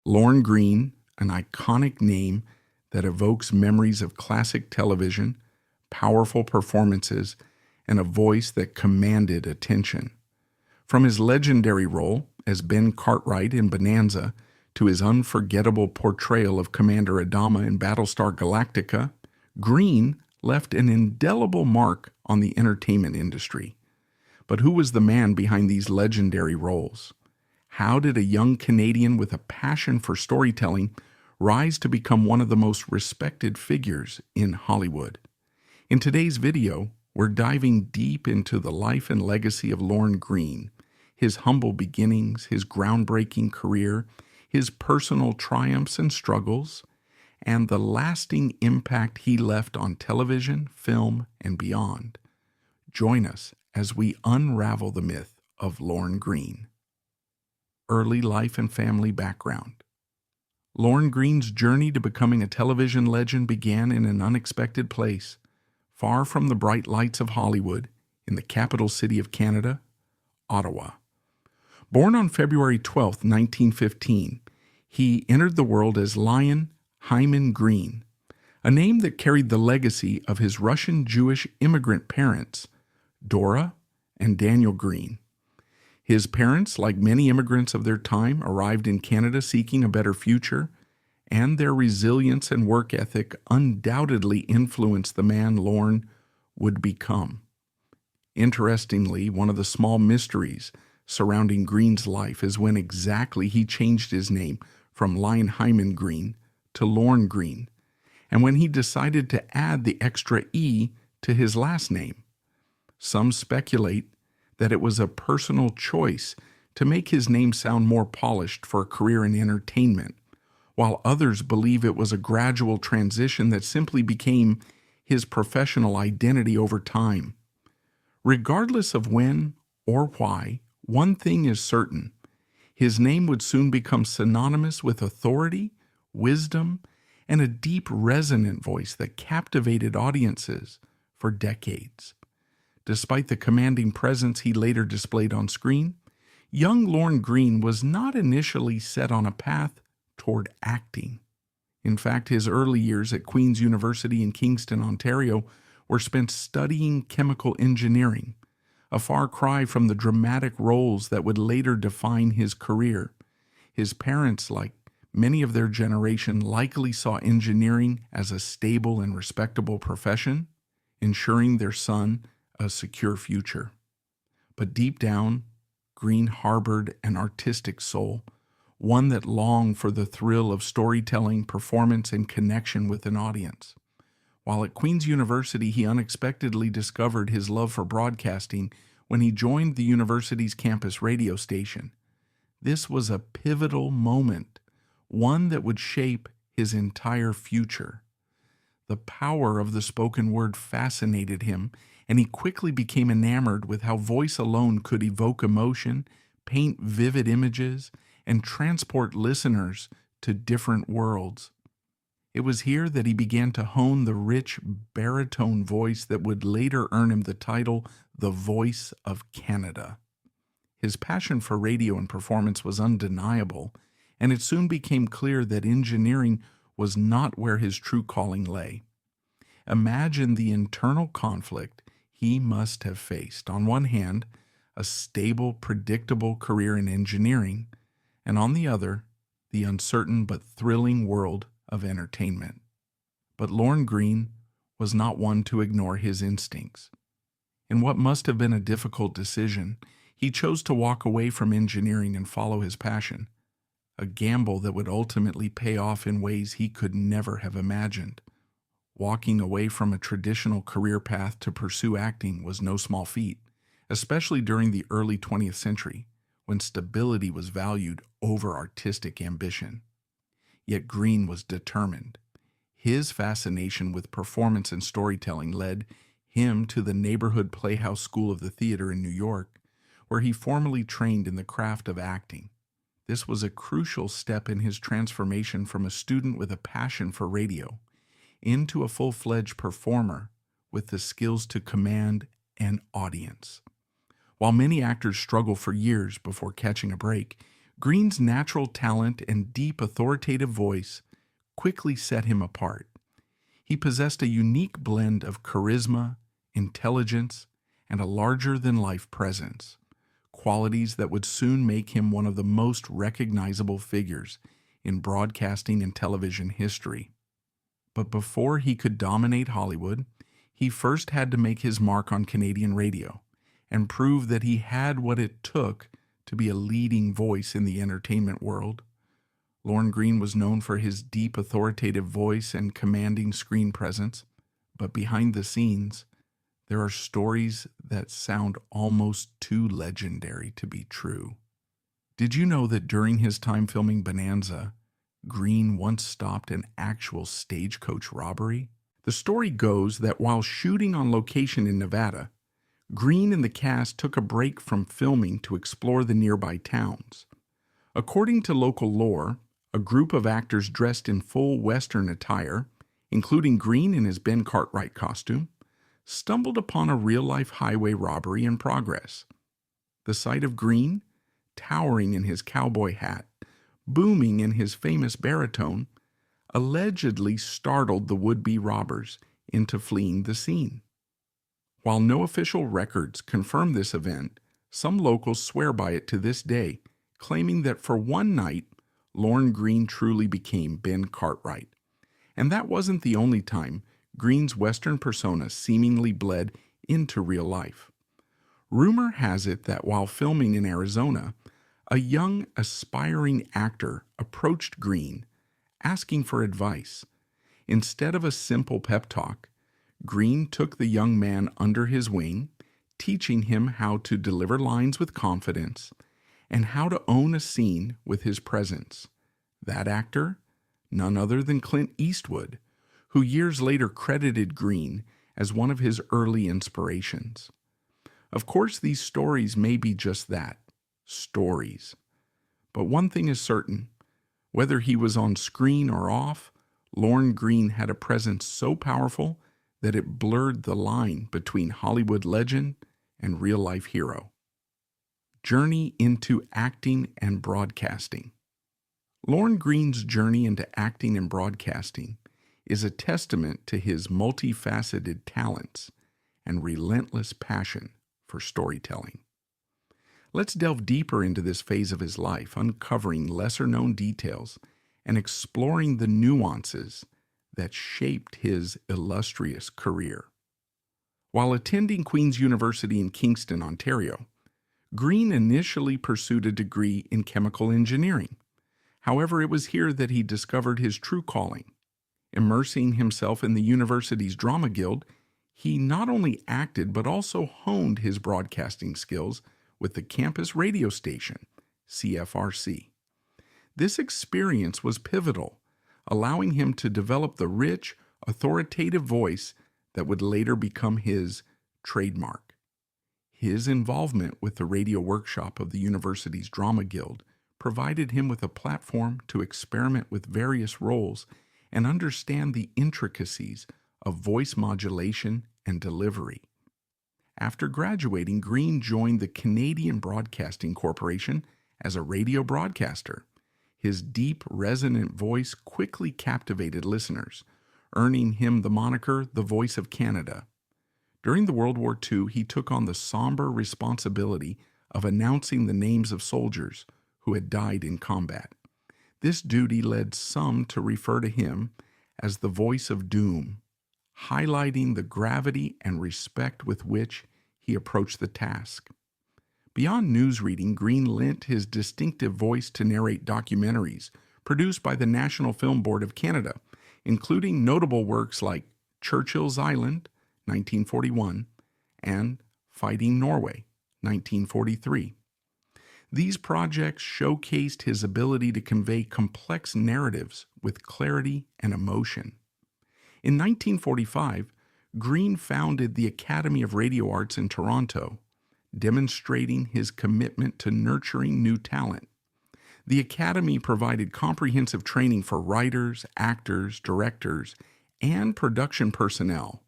Lorne Greene, an iconic name that evokes memories of classic television, powerful performances, and a voice that commanded attention. From his legendary role as Ben Cartwright in Bonanza to his unforgettable portrayal of Commander Adama in Battlestar Galactica, Greene left an indelible mark on the entertainment industry. But who was the man behind these legendary roles? How did a young Canadian with a passion for storytelling rise to become one of the most respected figures in Hollywood? In today's video, we're diving deep into the life and legacy of Lorne Greene, his humble beginnings, his groundbreaking career, his personal triumphs and struggles, and the lasting impact he left on television, film, and beyond. Join us as we unravel the myth of Lorne Greene. Early life and family background. Lorne Greene's journey to becoming a television legend began in an unexpected place, far from the bright lights of Hollywood, in the capital city of Canada, Ottawa. Born on February 12, 1915, he entered the world as Lyon Hyman Greene, a name that carried the legacy of his Russian Jewish immigrant parents, Dora and Daniel Greene. His parents, like many immigrants of their time, arrived in Canada seeking a better future, and their resilience and work ethic undoubtedly influenced the man Lorne would become. Interestingly, one of the small mysteries surrounding Greene's life is when exactly he changed his name from Lyon Hyman Greene to Lorne Greene, and when he decided to add the extra E to his last name. Some speculate that it was a personal choice to make his name sound more polished for a career in entertainment, while others believe it was a gradual transition that simply became his professional identity over time. Regardless of when or why, one thing is certain: his name would soon become synonymous with authority, wisdom, and a deep, resonant voice that captivated audiences for decades. Despite the commanding presence he later displayed on screen, young Lorne Greene was not initially set on a path toward acting. In fact, his early years at Queen's University in Kingston, Ontario, were spent studying chemical engineering, a far cry from the dramatic roles that would later define his career. His parents, like many of their generation, likely saw engineering as a stable and respectable profession, ensuring their son a secure future. But deep down, Greene harbored an artistic soul, one that longed for the thrill of storytelling, performance, and connection with an audience. While at Queen's University, he unexpectedly discovered his love for broadcasting when he joined the university's campus radio station. This was a pivotal moment, one that would shape his entire future. The power of the spoken word fascinated him, and he quickly became enamored with how voice alone could evoke emotion, paint vivid images, and transport listeners to different worlds. It was here that he began to hone the rich baritone voice that would later earn him the title the Voice of Canada. His passion for radio and performance was undeniable, and it soon became clear that engineering was not where his true calling lay. Imagine the internal conflict he must have faced. On one hand, a stable, predictable career in engineering, and on the other, the uncertain but thrilling world of entertainment. But Lorne Greene was not one to ignore his instincts. In what must have been a difficult decision, he chose to walk away from engineering and follow his passion, a gamble that would ultimately pay off in ways he could never have imagined. Walking away from a traditional career path to pursue acting was no small feat, especially during the early 20th century, when stability was valued over artistic ambition. Yet Greene was determined. His fascination with performance and storytelling led him to the neighborhood Playhouse School of the Theater in New York, where he formally trained in the craft of acting. This was a crucial step in his transformation from a student with a passion for radio into a full-fledged performer with the skills to command an audience. While many actors struggle for years before catching a break, Greene's natural talent and deep authoritative voice quickly set him apart. He possessed a unique blend of charisma, intelligence, and a larger-than-life presence, qualities that would soon make him one of the most recognizable figures in broadcasting and television history. But before he could dominate Hollywood, he first had to make his mark on Canadian radio and prove that he had what it took to be a leading voice in the entertainment world. Lorne Greene was known for his deep authoritative voice and commanding screen presence, but behind the scenes, there are stories that sound almost too legendary to be true. Did you know that during his time filming Bonanza, Greene once stopped an actual stagecoach robbery? The story goes that while shooting on location in Nevada, Greene and the cast took a break from filming to explore the nearby towns. According to local lore, a group of actors dressed in full Western attire, including Greene in his Ben Cartwright costume, stumbled upon a real-life highway robbery in progress. The sight of Greene, towering in his cowboy hat, booming in his famous baritone, allegedly startled the would-be robbers into fleeing the scene. While no official records confirm this event, some locals swear by it to this day, claiming that for one night, Lorne Greene truly became Ben Cartwright. And that wasn't the only time Greene's Western persona seemingly bled into real life. Rumor has it that while filming in Arizona, a young, aspiring actor approached Greene, asking for advice. Instead of a simple pep talk, Greene took the young man under his wing, teaching him how to deliver lines with confidence and how to own a scene with his presence. That actor? None other than Clint Eastwood, who years later credited Greene as one of his early inspirations. Of course, these stories may be just that, stories. But one thing is certain, whether he was on screen or off, Lorne Greene had a presence so powerful that it blurred the line between Hollywood legend and real-life hero. Journey into acting and broadcasting. Lorne Greene's journey into acting and broadcasting is a testament to his multifaceted talents and relentless passion for storytelling. Let's delve deeper into this phase of his life, uncovering lesser-known details and exploring the nuances that shaped his illustrious career. While attending Queen's University in Kingston, Ontario, Greene initially pursued a degree in chemical engineering. However, it was here that he discovered his true calling. Immersing himself in the university's drama guild, he not only acted but also honed his broadcasting skills with the campus radio station, CFRC. This experience was pivotal, allowing him to develop the rich, authoritative voice that would later become his trademark. His involvement with the radio workshop of the university's drama guild provided him with a platform to experiment with various roles and understand the intricacies of voice modulation and delivery. After graduating, Greene joined the Canadian Broadcasting Corporation as a radio broadcaster. His deep, resonant voice quickly captivated listeners, earning him the moniker the Voice of Canada. During the World War II, he took on the somber responsibility of announcing the names of soldiers who had died in combat. This duty led some to refer to him as the voice of doom, highlighting the gravity and respect with which he approached the task. Beyond news reading, Greene lent his distinctive voice to narrate documentaries produced by the National Film Board of Canada, including notable works like Churchill's Island, 1941, and Fighting Norway, 1943. These projects showcased his ability to convey complex narratives with clarity and emotion. In 1945, Greene founded the Academy of Radio Arts in Toronto, demonstrating his commitment to nurturing new talent. The Academy provided comprehensive training for writers, actors, directors, and production personnel.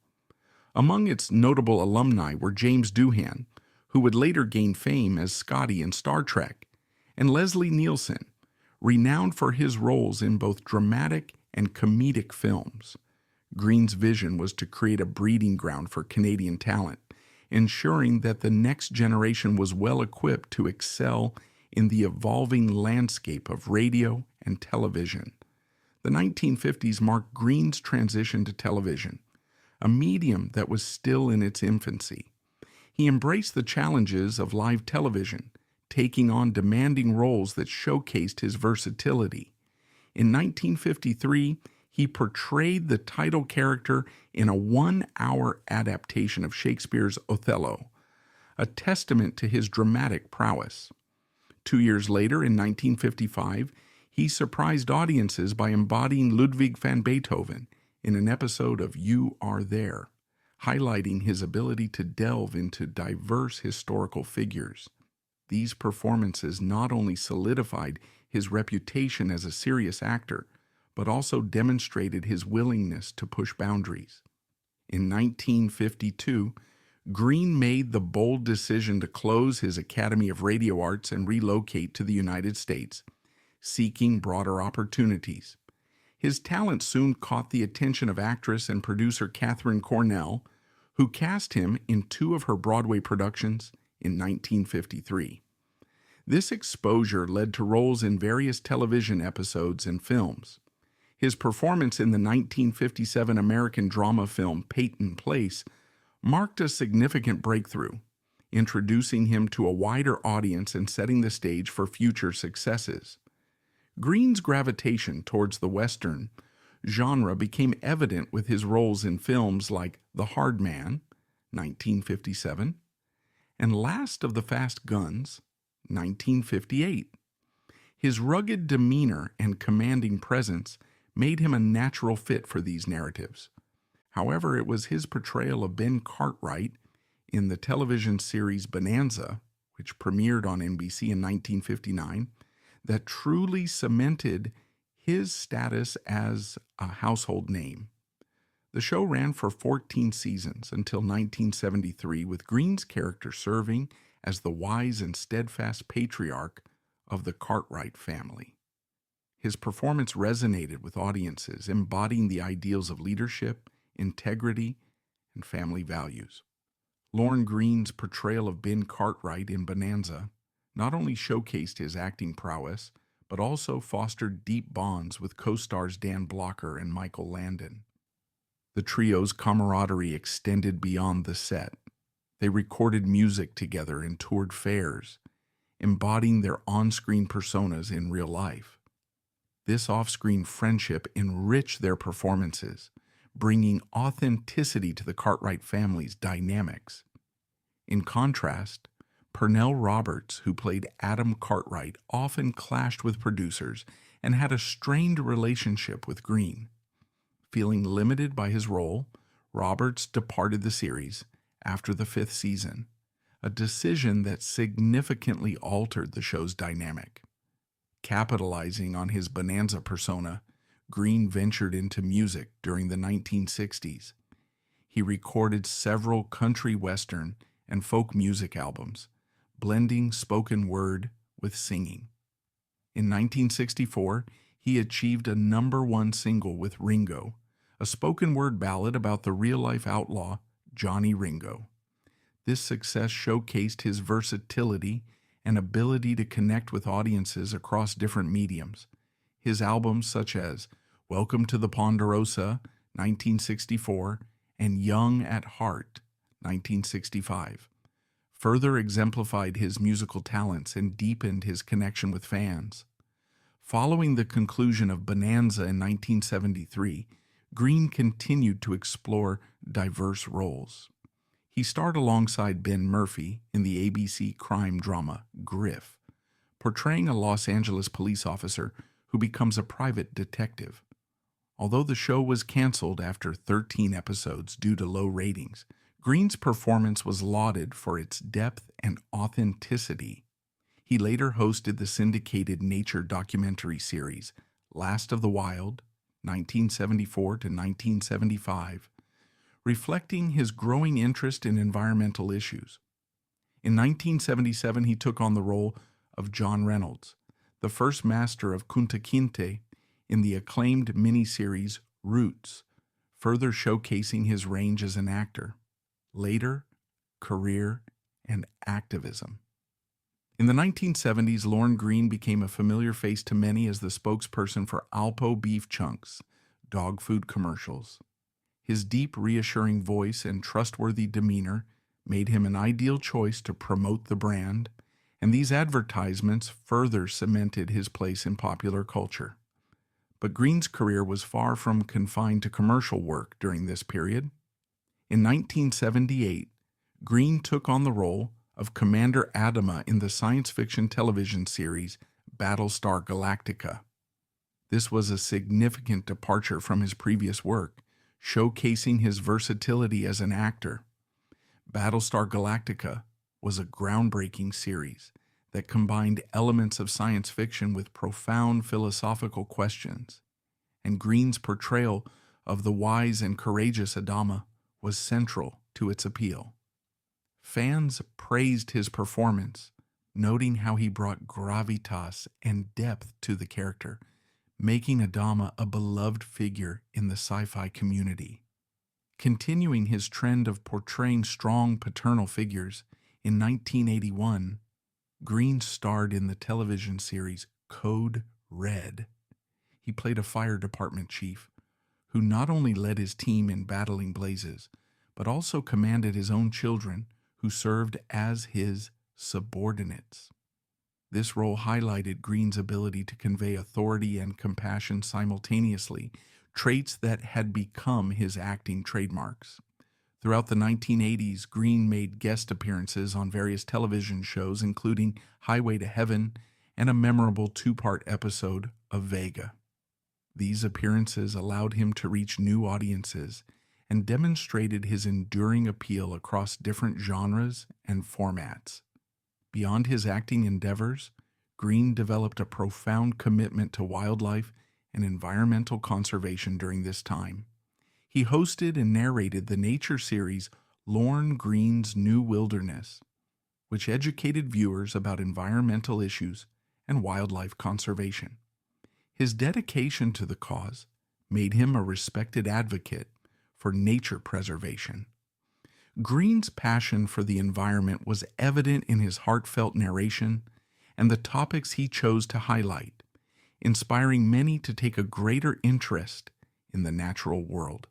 Among its notable alumni were James Doohan, who would later gain fame as Scotty in Star Trek, And Leslie Nielsen, renowned for his roles in both dramatic and comedic films. Greene's vision was to create a breeding ground for Canadian talent, ensuring that the next generation was well equipped to excel in the evolving landscape of radio and television. The 1950s marked Greene's transition to television, a medium that was still in its infancy. He embraced the challenges of live television, taking on demanding roles that showcased his versatility. In 1953, he portrayed the title character in a 1-hour adaptation of Shakespeare's Othello, a testament to his dramatic prowess. 2 years later, in 1955, he surprised audiences by embodying Ludwig van Beethoven in an episode of You Are There, highlighting his ability to delve into diverse historical figures. These performances not only solidified his reputation as a serious actor, but also demonstrated his willingness to push boundaries. In 1952, Greene made the bold decision to close his Academy of Radio Arts and relocate to the United States, seeking broader opportunities. His talent soon caught the attention of actress and producer Katharine Cornell, who cast him in 2 of her Broadway productions in 1953. This exposure led to roles in various television episodes and films. His performance in the 1957 American drama film Peyton Place marked a significant breakthrough, introducing him to a wider audience and setting the stage for future successes. Greene's gravitation towards the Western genre became evident with his roles in films like The Hard Man, 1957, and Last of the Fast Guns, 1958. His rugged demeanor and commanding presence made him a natural fit for these narratives. However, it was his portrayal of Ben Cartwright in the television series Bonanza, which premiered on NBC in 1959, that truly cemented his status as a household name. The show ran for 14 seasons until 1973, with Greene's character serving as the wise and steadfast patriarch of the Cartwright family. His performance resonated with audiences, embodying the ideals of leadership, integrity, and family values. Lorne Greene's portrayal of Ben Cartwright in Bonanza not only showcased his acting prowess, but also fostered deep bonds with co-stars Dan Blocker and Michael Landon. The trio's camaraderie extended beyond the set. They recorded music together and toured fairs, embodying their on-screen personas in real life. This off-screen friendship enriched their performances, bringing authenticity to the Cartwright family's dynamics. In contrast, Pernell Roberts, who played Adam Cartwright, often clashed with producers and had a strained relationship with Greene. Feeling limited by his role, Roberts departed the series after the 5th season, a decision that significantly altered the show's dynamic. Capitalizing on his Bonanza persona, Greene ventured into music during the 1960s. He recorded several country western and folk music albums, blending spoken word with singing. In 1964, he achieved a #1 single with Ringo, a spoken word ballad about the real-life outlaw Johnny Ringo. This success showcased his versatility and ability to connect with audiences across different mediums. His albums such as Welcome to the Ponderosa, 1964, and Young at Heart, 1965, further exemplified his musical talents and deepened his connection with fans. Following the conclusion of Bonanza in 1973, Greene continued to explore diverse roles. He starred alongside Ben Murphy in the ABC crime drama Griff, portraying a Los Angeles police officer who becomes a private detective. Although the show was canceled after 13 episodes due to low ratings, Greene's performance was lauded for its depth and authenticity. He later hosted the syndicated nature documentary series Last of the Wild, 1974 to 1975, reflecting his growing interest in environmental issues. In 1977, he took on the role of John Reynolds, the first master of Kunta Kinte in the acclaimed miniseries Roots, further showcasing his range as an actor. Later, career, and activism. In the 1970s, Lorne Greene became a familiar face to many as the spokesperson for Alpo beef chunks, dog food commercials. His deep, reassuring voice and trustworthy demeanor made him an ideal choice to promote the brand, and these advertisements further cemented his place in popular culture. But Greene's career was far from confined to commercial work during this period. In 1978, Greene took on the role of Commander Adama in the science fiction television series Battlestar Galactica. This was a significant departure from his previous work, showcasing his versatility as an actor. Battlestar Galactica was a groundbreaking series that combined elements of science fiction with profound philosophical questions, and Greene's portrayal of the wise and courageous Adama was central to its appeal. Fans praised his performance, noting how he brought gravitas and depth to the character, making Adama a beloved figure in the sci-fi community. Continuing his trend of portraying strong paternal figures, in 1981, Greene starred in the television series Code Red. He played a fire department chief who not only led his team in battling blazes, but also commanded his own children who served as his subordinates. This role highlighted Greene's ability to convey authority and compassion simultaneously, traits that had become his acting trademarks. Throughout the 1980s, Greene made guest appearances on various television shows, including Highway to Heaven and a memorable two-part episode of Vega. These appearances allowed him to reach new audiences and demonstrated his enduring appeal across different genres and formats. Beyond his acting endeavors, Greene developed a profound commitment to wildlife and environmental conservation during this time. He hosted and narrated the nature series Lorne Greene's New Wilderness, which educated viewers about environmental issues and wildlife conservation. His dedication to the cause made him a respected advocate for nature preservation. Greene's passion for the environment was evident in his heartfelt narration and the topics he chose to highlight, inspiring many to take a greater interest in the natural world.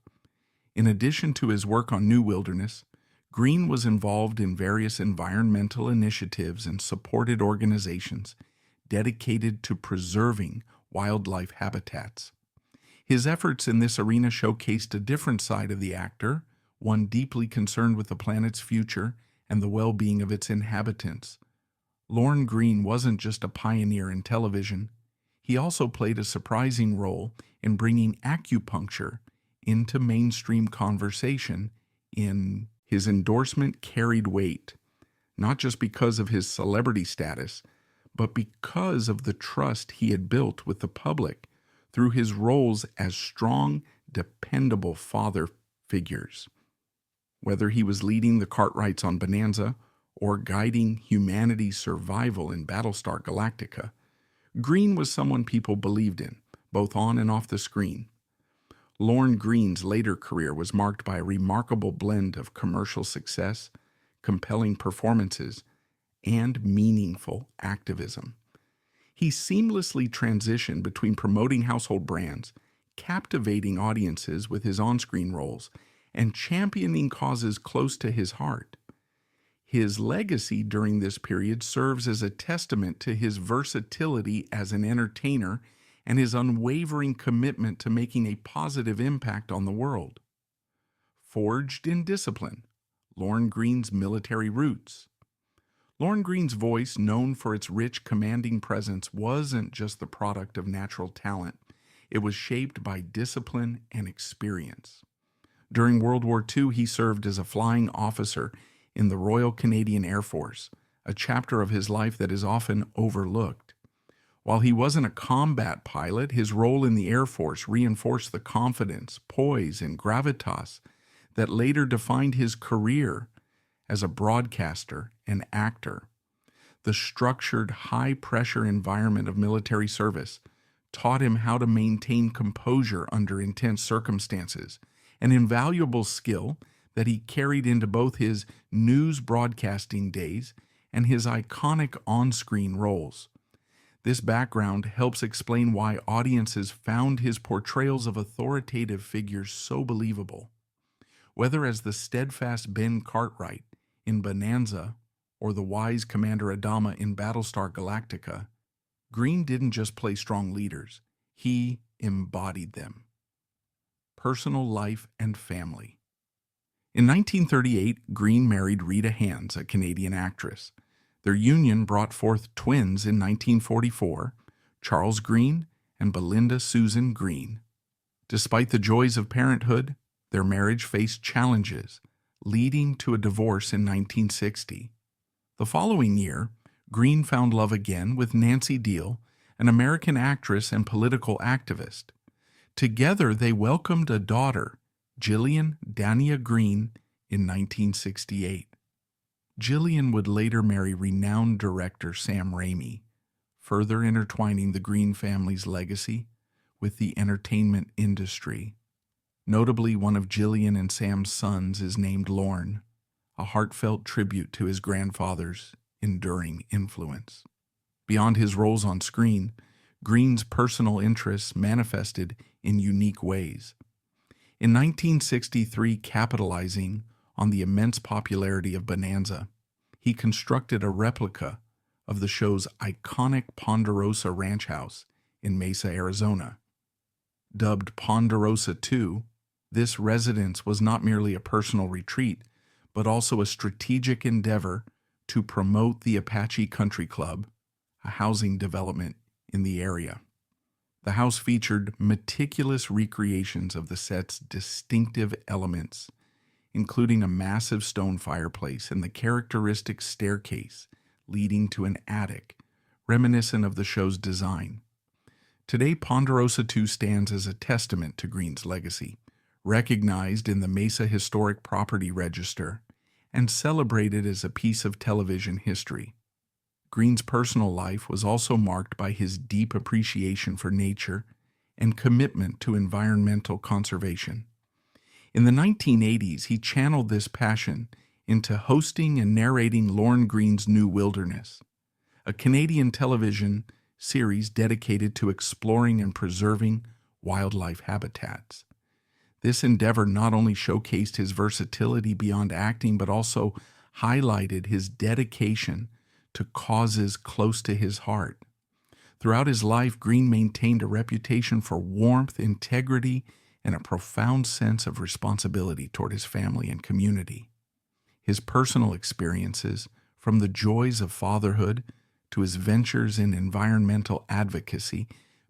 In addition to his work on New Wilderness, Greene was involved in various environmental initiatives and supported organizations dedicated to preserving wildlife habitats. His efforts in this arena showcased a different side of the actor, one deeply concerned with the planet's future and the well-being of its inhabitants. Lorne Greene wasn't just a pioneer in television. He also played a surprising role in bringing acupuncture into mainstream conversation. In his endorsement carried weight, not just because of his celebrity status, but because of the trust he had built with the public through his roles as strong, dependable father figures. Whether he was leading the Cartwrights on Bonanza or guiding humanity's survival in Battlestar Galactica, Greene was someone people believed in, both on and off the screen. Lorne Greene's later career was marked by a remarkable blend of commercial success, compelling performances, and meaningful activism. He seamlessly transitioned between promoting household brands, captivating audiences with his on-screen roles, and championing causes close to his heart. His legacy during this period serves as a testament to his versatility as an entertainer and his unwavering commitment to making a positive impact on the world. Forged in discipline, Lorne Greene's military roots. Lorne Greene's voice, known for its rich, commanding presence, wasn't just the product of natural talent. It was shaped by discipline and experience. During World War II, he served as a flying officer in the Royal Canadian Air Force, a chapter of his life that is often overlooked. While he wasn't a combat pilot, his role in the Air Force reinforced the confidence, poise, and gravitas that later defined his career as a broadcaster and actor. The structured, high-pressure environment of military service taught him how to maintain composure under intense circumstances, an invaluable skill that he carried into both his news broadcasting days and his iconic on-screen roles. This background helps explain why audiences found his portrayals of authoritative figures so believable. Whether as the steadfast Ben Cartwright in Bonanza or the wise Commander Adama in Battlestar Galactica, Greene didn't just play strong leaders, he embodied them. Personal life and family. In 1938, Greene married Rita Hands, a Canadian actress. Their union brought forth twins in 1944, Charles Greene and Belinda Susan Greene. Despite the joys of parenthood, their marriage faced challenges, leading to a divorce in 1960. The following year, Greene found love again with Nancy Deal, an American actress and political activist. Together, they welcomed a daughter, Gillian Dania Greene, in 1968. Gillian would later marry renowned director Sam Raimi, further intertwining the Greene family's legacy with the entertainment industry. Notably, one of Gillian and Sam's sons is named Lorne, a heartfelt tribute to his grandfather's enduring influence. Beyond his roles on screen, Greene's personal interests manifested in unique ways. In 1963, capitalizing on the immense popularity of Bonanza, he constructed a replica of the show's iconic Ponderosa Ranch House in Mesa, Arizona. Dubbed Ponderosa II, this residence was not merely a personal retreat, but also a strategic endeavor to promote the Apache Country Club, a housing development in the area. The house featured meticulous recreations of the set's distinctive elements, including a massive stone fireplace and the characteristic staircase leading to an attic, reminiscent of the show's design. Today, Ponderosa II stands as a testament to Greene's legacy, recognized in the Mesa Historic Property Register and celebrated as a piece of television history. Greene's personal life was also marked by his deep appreciation for nature and commitment to environmental conservation. In the 1980s, he channeled this passion into hosting and narrating Lorne Greene's New Wilderness, a Canadian television series dedicated to exploring and preserving wildlife habitats. This endeavor not only showcased his versatility beyond acting, but also highlighted his dedication to causes close to his heart. Throughout his life, Greene maintained a reputation for warmth, integrity, and a profound sense of responsibility toward his family and community. His personal experiences, from the joys of fatherhood to his ventures in environmental advocacy,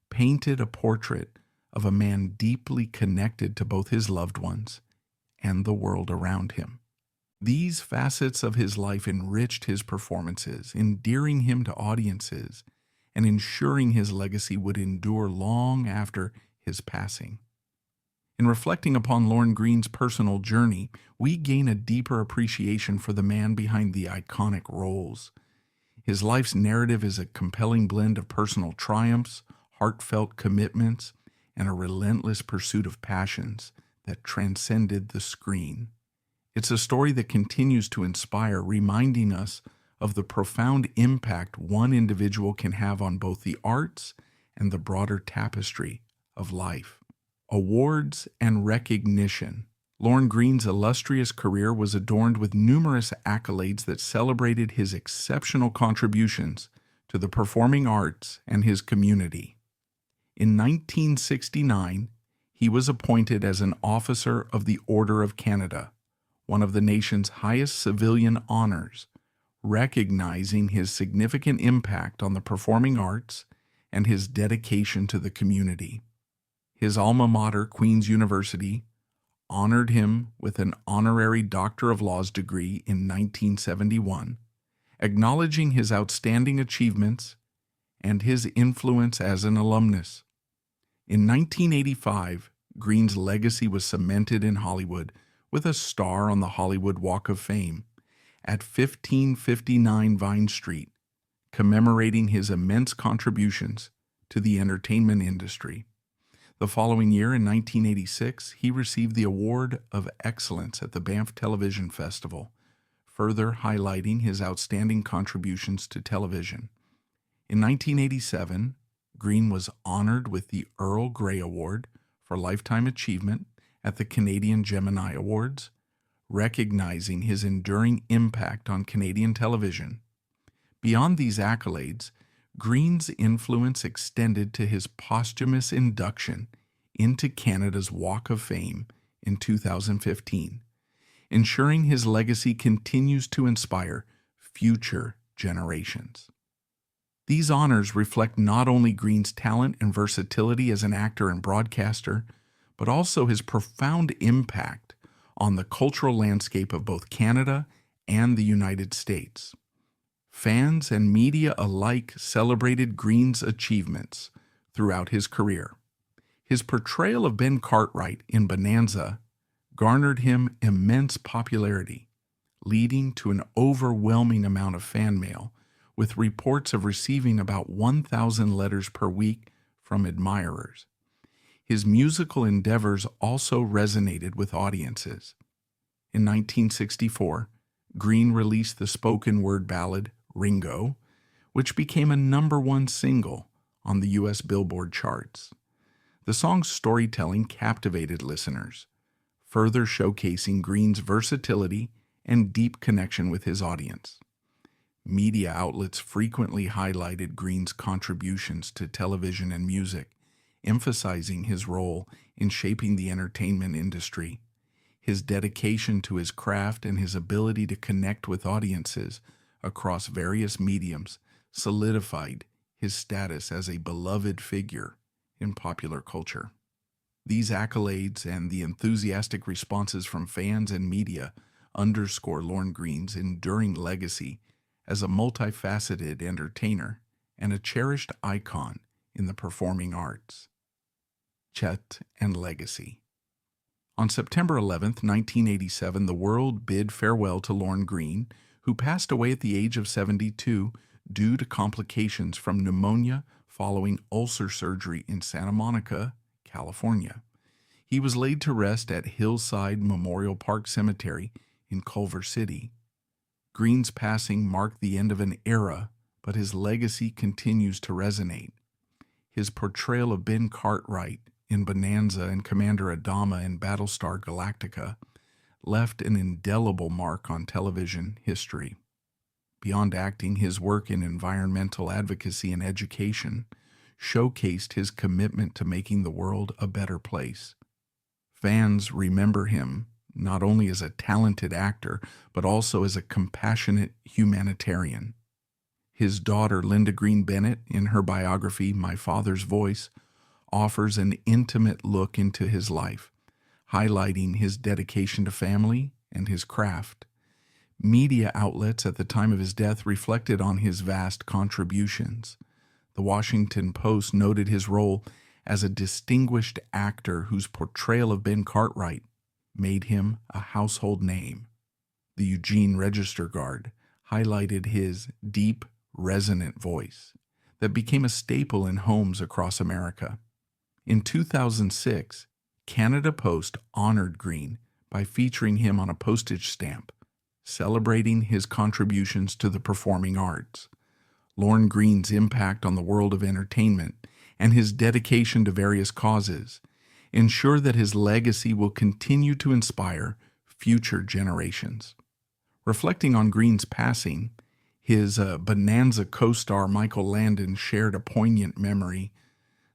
painted a portrait of a man deeply connected to both his loved ones and the world around him. These facets of his life enriched his performances, endearing him to audiences and ensuring his legacy would endure long after his passing. In reflecting upon Lorne Greene's personal journey, we gain a deeper appreciation for the man behind the iconic roles. His life's narrative is a compelling blend of personal triumphs, heartfelt commitments, and a relentless pursuit of passions that transcended the screen. It's a story that continues to inspire, reminding us of the profound impact one individual can have on both the arts and the broader tapestry of life. Awards and recognition. Lorne Greene's illustrious career was adorned with numerous accolades that celebrated his exceptional contributions to the performing arts and his community. In 1969, he was appointed as an Officer of the Order of Canada, one of the nation's highest civilian honors, recognizing his significant impact on the performing arts and his dedication to the community. His alma mater, Queen's University, honored him with an honorary Doctor of Laws degree in 1971, acknowledging his outstanding achievements and his influence as an alumnus. In 1985, Greene's legacy was cemented in Hollywood with a star on the Hollywood Walk of Fame at 1559 Vine Street, commemorating his immense contributions to the entertainment industry. The following year, in 1986, he received the Award of Excellence at the Banff Television Festival, further highlighting his outstanding contributions to television. In 1987, Greene was honored with the Earl Grey Award for Lifetime Achievement at the Canadian Gemini Awards, recognizing his enduring impact on Canadian television. Beyond these accolades, Greene's influence extended to his posthumous induction into Canada's Walk of Fame in 2015, ensuring his legacy continues to inspire future generations. These honors reflect not only Greene's talent and versatility as an actor and broadcaster, but also his profound impact on the cultural landscape of both Canada and the United States. Fans and media alike celebrated Greene's achievements throughout his career. His portrayal of Ben Cartwright in Bonanza garnered him immense popularity, leading to an overwhelming amount of fan mail, with reports of receiving about 1,000 letters per week from admirers. His musical endeavors also resonated with audiences. In 1964, Greene released the spoken word ballad Ringo, which became a #1 single on the U.S. Billboard charts. The song's storytelling captivated listeners, further showcasing Greene's versatility and deep connection with his audience. Media outlets frequently highlighted Greene's contributions to television and music, emphasizing his role in shaping the entertainment industry. His dedication to his craft and his ability to connect with audiences across various mediums solidified his status as a beloved figure in popular culture. These accolades and the enthusiastic responses from fans and media underscore Lorne Greene's enduring legacy as a multifaceted entertainer and a cherished icon in the performing arts. Chet and Legacy. On September 11, 1987, the world bid farewell to Lorne Greene, who passed away at the age of 72 due to complications from pneumonia following ulcer surgery in Santa Monica, California. He was laid to rest at Hillside Memorial Park Cemetery in Culver City. Greene's passing marked the end of an era, but his legacy continues to resonate. His portrayal of Ben Cartwright in Bonanza and Commander Adama in Battlestar Galactica left an indelible mark on television history. Beyond acting, his work in environmental advocacy and education showcased his commitment to making the world a better place. Fans remember him not only as a talented actor, but also as a compassionate humanitarian. His daughter, Linda Greene Bennett, in her biography, My Father's Voice, offers an intimate look into his life, highlighting his dedication to family and his craft. Media outlets at the time of his death reflected on his vast contributions. The Washington Post noted his role as a distinguished actor whose portrayal of Ben Cartwright made him a household name. The Eugene Register Guard highlighted his deep, resonant voice that became a staple in homes across America. In 2006, Canada Post honored Greene by featuring him on a postage stamp, celebrating his contributions to the performing arts. Lorne Greene's impact on the world of entertainment and his dedication to various causes ensure that his legacy will continue to inspire future generations. Reflecting on Greene's passing, his Bonanza co-star Michael Landon shared a poignant memory.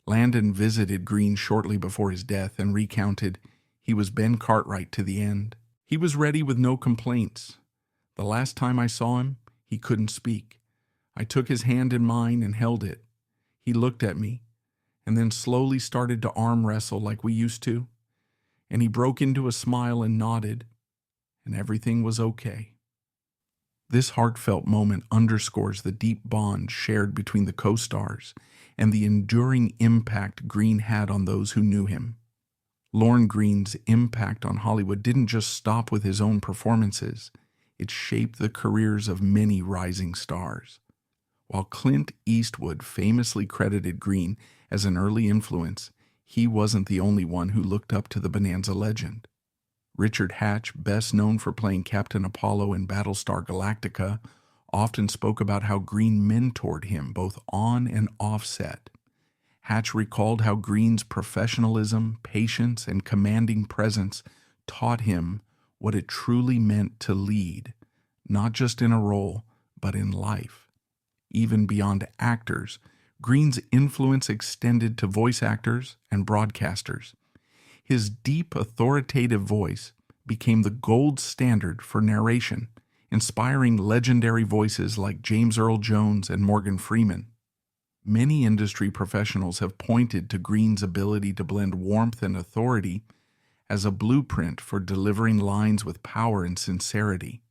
Landon visited Greene shortly before his death and recounted, "He was Ben Cartwright to the end. He was ready with no complaints. The last time I saw him, he couldn't speak. I took his hand in mine and held it. He looked at me and then slowly started to arm wrestle like we used to, and he broke into a smile and nodded, and everything was okay." This heartfelt moment underscores the deep bond shared between the co-stars and the enduring impact Greene had on those who knew him. Lorne Greene's impact on Hollywood didn't just stop with his own performances. It shaped the careers of many rising stars. While Clint Eastwood famously credited Greene as an early influence, he wasn't the only one who looked up to the Bonanza legend. Richard Hatch, best known for playing Captain Apollo in Battlestar Galactica, often spoke about how Greene mentored him both on and off set. Hatch recalled how Greene's professionalism, patience, and commanding presence taught him what it truly meant to lead, not just in a role, but in life. Even beyond actors, Greene's influence extended to voice actors and broadcasters. His deep, authoritative voice became the gold standard for narration, inspiring legendary voices like James Earl Jones and Morgan Freeman. Many industry professionals have pointed to Greene's ability to blend warmth and authority as a blueprint for delivering lines with power and sincerity.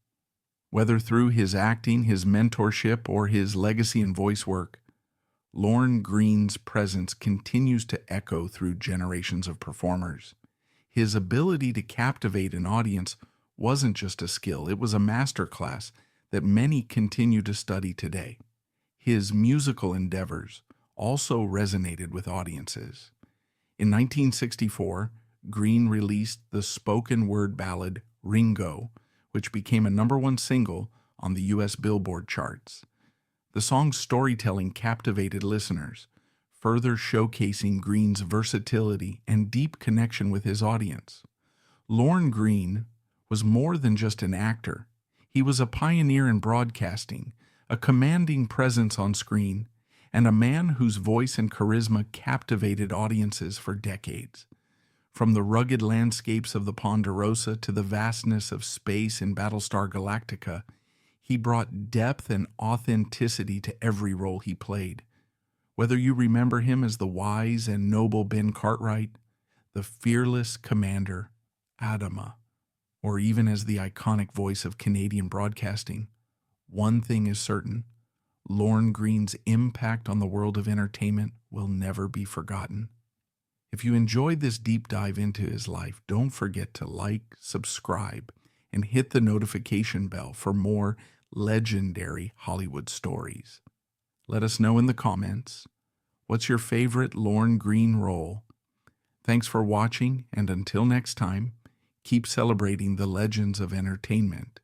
Whether through his acting, his mentorship, or his legacy in voice work, Lorne Greene's presence continues to echo through generations of performers. His ability to captivate an audience wasn't just a skill, it was a masterclass that many continue to study today. His musical endeavors also resonated with audiences. In 1964, Greene released the spoken word ballad Ringo, which became a #1 single on the U.S. Billboard charts. The song's storytelling captivated listeners, further showcasing Greene's versatility and deep connection with his audience. Lorne Greene was more than just an actor. He was a pioneer in broadcasting, a commanding presence on screen, and a man whose voice and charisma captivated audiences for decades. From the rugged landscapes of the Ponderosa to the vastness of space in Battlestar Galactica, he brought depth and authenticity to every role he played. Whether you remember him as the wise and noble Ben Cartwright, the fearless Commander Adama, or even as the iconic voice of Canadian broadcasting, one thing is certain: Lorne Greene's impact on the world of entertainment will never be forgotten. If you enjoyed this deep dive into his life, don't forget to like, subscribe, and hit the notification bell for more legendary Hollywood stories. Let us know in the comments, what's your favorite Lorne Greene role? Thanks for watching, and until next time, keep celebrating the legends of entertainment.